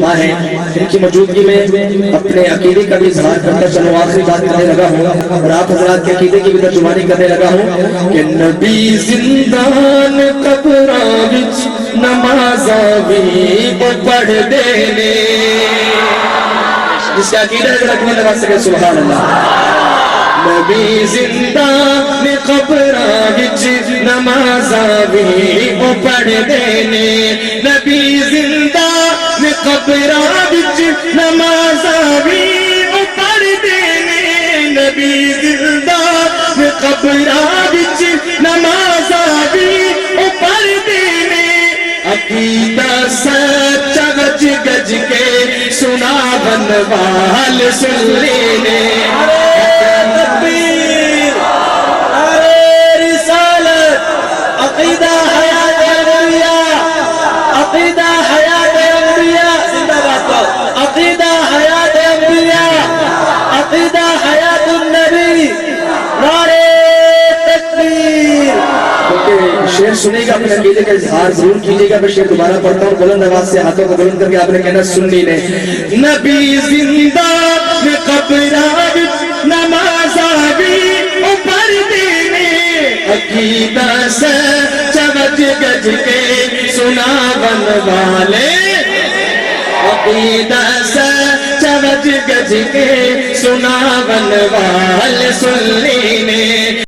فرما ہے، ان کی موجودگی میں اپنے عقیدے کا بھی اظہار کرتا چلو آخری بات کرنے لگا ہوں اور آپ حضرات کے عقیدے کی بھی ترجمانی کرنے لگا ہوں کہ نبی زندان قبراں وچ نمازاں وی پڑھ دینے، جس کا عقیدہ ہے ذرا کمال نواز سکے سبحان اللہ۔ نبی زندان قبراں وچ نمازاں وی پڑھ دینے، نبی زندان قبراں وچ نمازاں وی پڑھ دینے، نبی زندان قبراں وچ نمازاں وی پڑھ دینے، عقیدہ سچا گج گج کے سناون وال سن لینے۔ تکبیر، نعرہ رسالت، عقیدہ حیات انبیاء، عقیدہ حیات انبیاء، زندہ باد، عقیدہ حیات انبیاء، عقیدہ حیات النبی، نعرہ تکبیر۔ کیونکہ شعر سنے گا اپنے عقیدے کا اظہار ضرور کیجیے گا، میں شعر دوبارہ پڑھتا ہوں، بلند آواز سے ہاتھوں کو بلند کر کے آپ نے کہنا سننی نے۔ نبی زندہ قبراں وچ نمازاں وی پڑھ دینے، عقیدہ سچا گج گج کے سناون والے، عقیدہ سچا گج گج کے سناون والے سن لینے۔